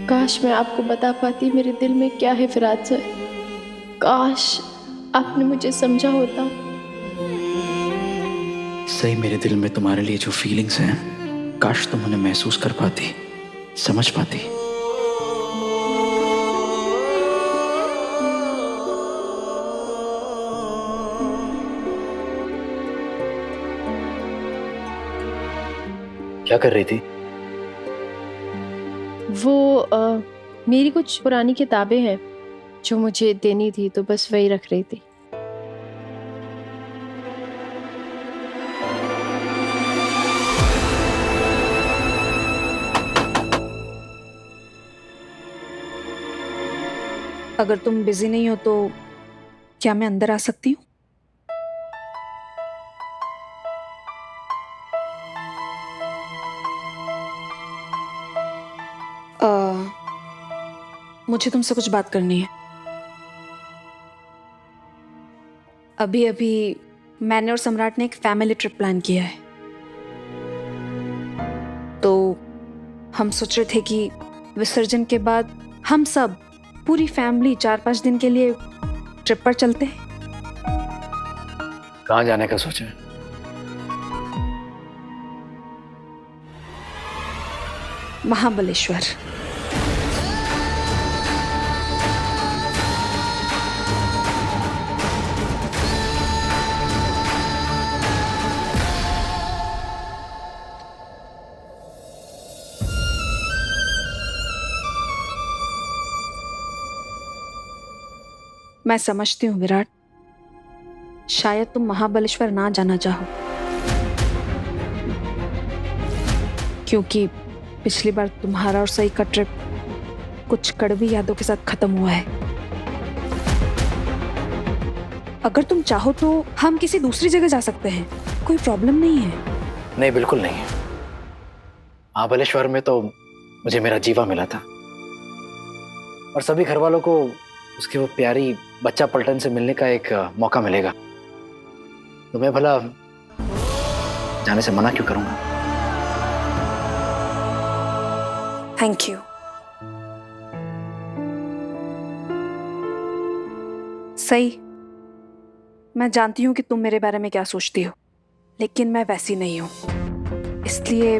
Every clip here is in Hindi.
काश मैं आपको बता पाती मेरे दिल में क्या है फिराज सर। काश आपने मुझे समझा होता। सही, मेरे दिल में तुम्हारे लिए जो फीलिंग्स हैं, काश तुम उन्हें महसूस कर पाती, समझ पाती। क्या कर रही थी? वो मेरी कुछ पुरानी किताबें हैं जो मुझे देनी थी, तो बस वही रख रही थी। अगर तुम बिजी नहीं हो तो क्या मैं अंदर आ सकती हूँ? मुझे तुमसे कुछ बात करनी है। अभी अभी मैंने और सम्राट ने एक फैमिली ट्रिप प्लान किया है, तो हम सोच रहे थे कि विसर्जन के बाद हम सब पूरी फैमिली 4-5 दिन के लिए ट्रिप पर चलते हैं। कहाँ जाने का सोचा है? महाबलेश्वर। मैं समझती हूँ विराट, शायद तुम महाबलेश्वर ना जाना चाहो, क्योंकि पिछली बार तुम्हारा और सई का ट्रिप कुछ कड़वी यादों के साथ खत्म हुआ है। अगर तुम चाहो तो हम किसी दूसरी जगह जा सकते हैं, कोई प्रॉब्लम नहीं है। नहीं, बिल्कुल नहीं है। महाबलेश्वर में तो मुझे मेरा जीवा मिला था, और सभी घर वालों को उसकी वो प्यारी बच्चा पलटन से मिलने का एक मौका मिलेगा, तो मैं भला जाने से मना क्यों करूंगा? Thank you. सही, मैं जानती हूँ कि तुम मेरे बारे में क्या सोचती हो, लेकिन मैं वैसी नहीं हूँ। इसलिए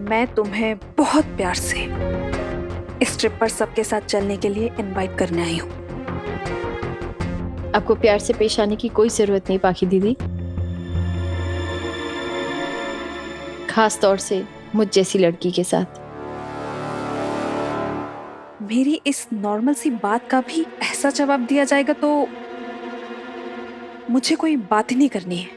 मैं तुम्हें बहुत प्यार से इस ट्रिप पर सबके साथ चलने के लिए इनवाइट करने आई हूँ। आपको प्यार से पेश आने की कोई जरूरत नहीं पाखी दीदी, खास तौर से मुझ जैसी लड़की के साथ। मेरी इस नॉर्मल सी बात का भी ऐसा जवाब दिया जाएगा तो मुझे कोई बात ही नहीं करनी है।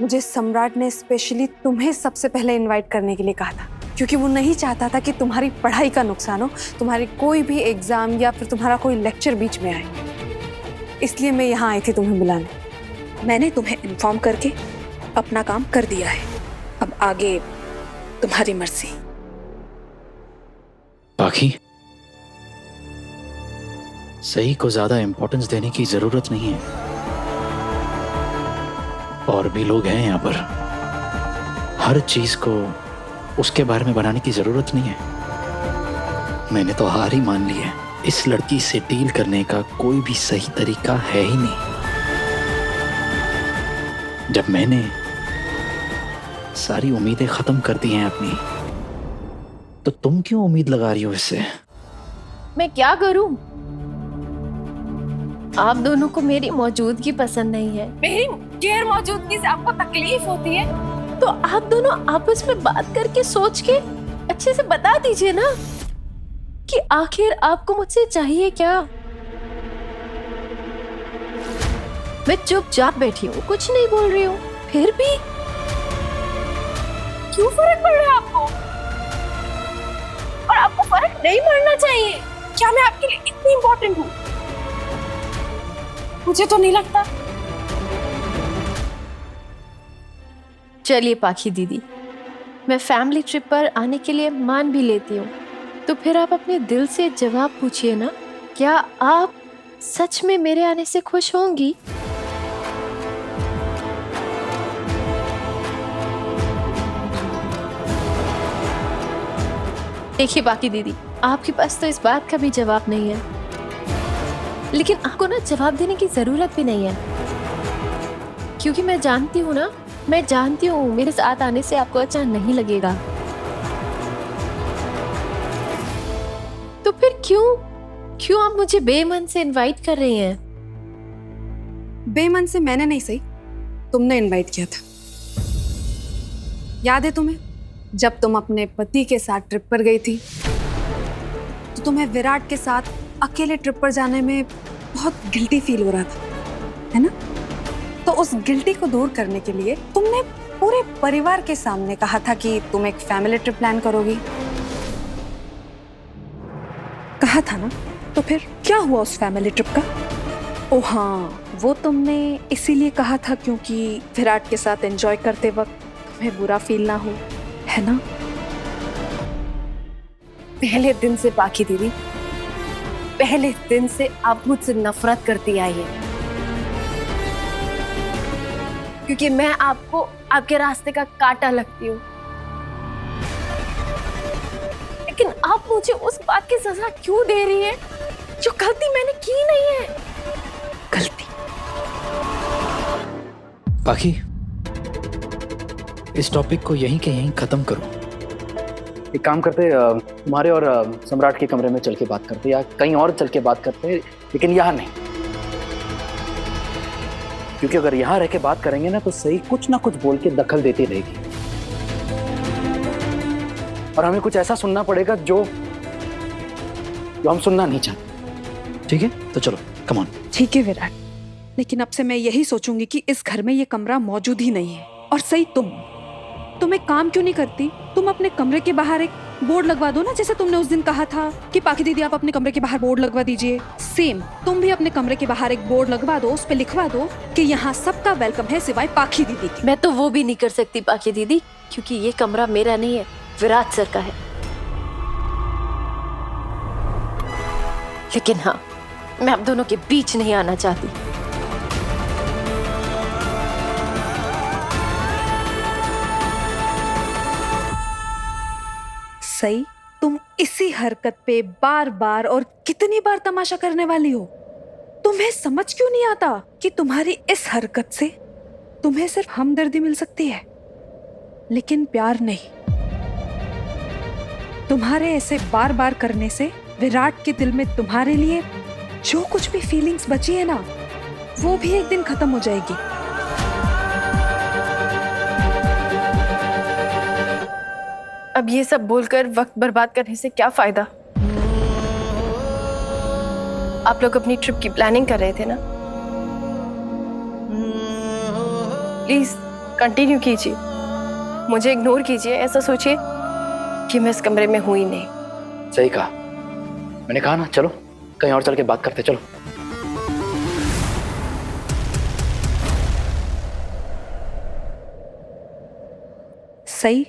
मुझे सम्राट ने स्पेशली तुम्हें सबसे पहले इनवाइट करने के लिए कहा था, क्योंकि वो नहीं चाहता था कि तुम्हारी पढ़ाई का नुकसान हो, तुम्हारी कोई भी एग्जाम या फिर तुम्हारा कोई लेक्चर बीच में आए। इसलिए मैं यहाँ आई थी तुम्हें बुलाने। मैंने तुम्हें इन्फॉर्म करके अपना काम कर दिया है, अब आगे तुम्हारी मर्जी। पाखी, सही को ज्यादा इंपॉर्टेंस देने की जरूरत नहीं है। और भी लोग हैं यहाँ पर, हर चीज को उसके बारे में बनाने की जरूरत नहीं है। मैंने तो हार ही मान ली है। इस लड़की से डील करने का कोई भी सही तरीका है ही नहीं। जब मैंने सारी उम्मीदें खत्म कर दी हैं अपनी, तो तुम क्यों उम्मीद लगा रही हो इससे? मैं क्या करूं? आप दोनों को मेरी मौजूदगी पसंद नहीं है। मेरी गैर मौजूदगी से आपको तकलीफ होती है? तो आप दोनों आपस में बात करके सोच के अच्छे से बता दीजिए ना कि आखिर आपको मुझसे चाहिए क्या। मैं चुपचाप बैठी हूँ, कुछ नहीं बोल रही हूँ, फिर भी क्यों फर्क पड़ रहा है आपको? और आपको फर्क नहीं पड़ना चाहिए। क्या मैं आपके लिए इतनी इम्पोर्टेंट हूँ? मुझे तो नहीं लगता। चलिए पाखी दीदी, मैं फैमिली ट्रिप पर आने के लिए मान भी लेती हूँ, तो फिर आप अपने दिल से जवाब पूछिए ना, क्या आप सच में मेरे आने से खुश होंगी? देखिए बाकी दीदी, आपके पास तो इस बात का भी जवाब नहीं है, लेकिन आपको ना जवाब देने की जरूरत भी नहीं है, क्योंकि मैं जानती हूँ ना, मैं जानती हूँ मेरे साथ आने से आपको अच्छा नहीं लगेगा। तो फिर क्यों आप मुझे बेमन से इनवाइट कर रही हैं? बेमन से मैंने नहीं, सही तुमने इनवाइट किया था। याद है तुम्हें, जब तुम अपने पति के साथ ट्रिप पर गई थी तो तुम्हें विराट के साथ अकेले ट्रिप पर जाने में बहुत गिल्टी फील हो रहा था, है ना? तो उस गिल्टी को दूर करने के लिए तुमने पूरे परिवार के सामने कहा था कि तुम एक फैमिली ट्रिप प्लान करोगी। कहा था ना? तो फिर क्या हुआ उस फैमिली ट्रिप का? ओ हाँ, वो तुमने इसीलिए कहा था क्योंकि विराट के साथ एंजॉय करते वक्त तुम्हें बुरा फील ना हो, है ना? पहले दिन से पाखी दीदी, पहले दिन से आप मुझसे नफरत करती आई है, क्योंकि मैं आपको आपके रास्ते का कांटा लगती हूँ। लेकिन आप मुझे उस बात की सजा क्यों दे रही है जो गलती मैंने की नहीं है? गलती? बाकी इस टॉपिक को यहीं के यहीं खत्म करो। एक काम करते, तुम्हारे और सम्राट के कमरे में चल के बात करते, या कहीं और चल के बात करते, लेकिन यहाँ नहीं, क्योंकि अगर यहाँ रह के बात करेंगे ना तो सही कुछ ना कुछ बोल के दखल देती रहेगी और हमें कुछ ऐसा सुनना पड़ेगा जो हम सुनना नहीं चाहते। ठीक है, तो चलो कम ऑन। ठीक है विराट, लेकिन अब से मैं यही सोचूंगी कि इस घर में ये कमरा मौजूद ही नहीं है। और सही तुम एक काम क्यों नहीं करती? तुम अपने कमरे के बाहर एक बोर्ड लगवा दो ना, जैसे तुमने उस दिन कहा था कि पाखी दीदी आप अपने कमरे के बाहर बोर्ड लगवा दीजिए। सेम तुम भी अपने कमरे के बाहर एक बोर्ड लगवा दो, उस पे लिखवा दो कि यहाँ सबका वेलकम है सिवाय पाखी दीदी के। मैं तो वो भी नहीं कर सकती पाखी दीदी, क्योंकि ये कमरा मेरा नहीं है, विराट सर का है। लेकिन हाँ, मैं आप दोनों के बीच नहीं आना चाहती। सही, तुम इसी हरकत पे बार बार और कितनी बार तमाशा करने वाली हो? तुम्हें समझ क्यों नहीं आता कि तुम्हारी इस हरकत से तुम्हें सिर्फ हमदर्दी मिल सकती है, लेकिन प्यार नहीं। तुम्हारे ऐसे बार बार करने से विराट के दिल में तुम्हारे लिए जो कुछ भी फीलिंग्स बची है ना, वो भी एक दिन खत्म हो जाएगी। अब ये सब बोलकर वक्त बर्बाद करने से क्या फायदा? आप लोग अपनी ट्रिप की प्लानिंग कर रहे थे ना? प्लीज कंटिन्यू कीजिए, मुझे इग्नोर कीजिए। ऐसा सोचिए कि मैं इस कमरे में हूं ही नहीं। सही कहा, मैंने कहा ना, चलो कहीं और चल के बात करते। चलो सही,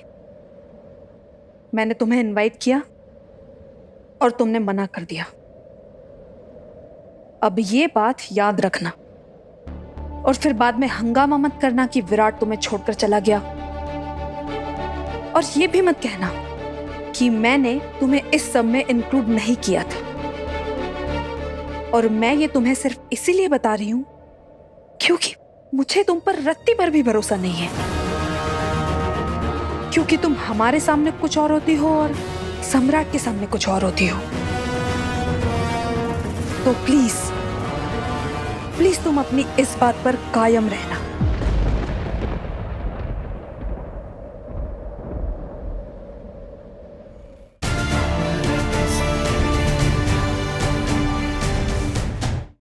मैंने तुम्हें इनवाइट किया और तुमने मना कर दिया। अब ये बात याद रखना और फिर बाद में हंगामा मत करना कि विराट तुम्हें छोड़कर चला गया। और ये भी मत कहना कि मैंने तुम्हें इस सब में इंक्लूड नहीं किया था। और मैं ये तुम्हें सिर्फ इसीलिए बता रही हूं क्योंकि मुझे तुम पर रत्ती पर भी भरोसा नहीं है, क्योंकि तुम हमारे सामने कुछ और होती हो और सम्राट के सामने कुछ और होती हो। तो प्लीज प्लीज तुम अपनी इस बात पर कायम रहना।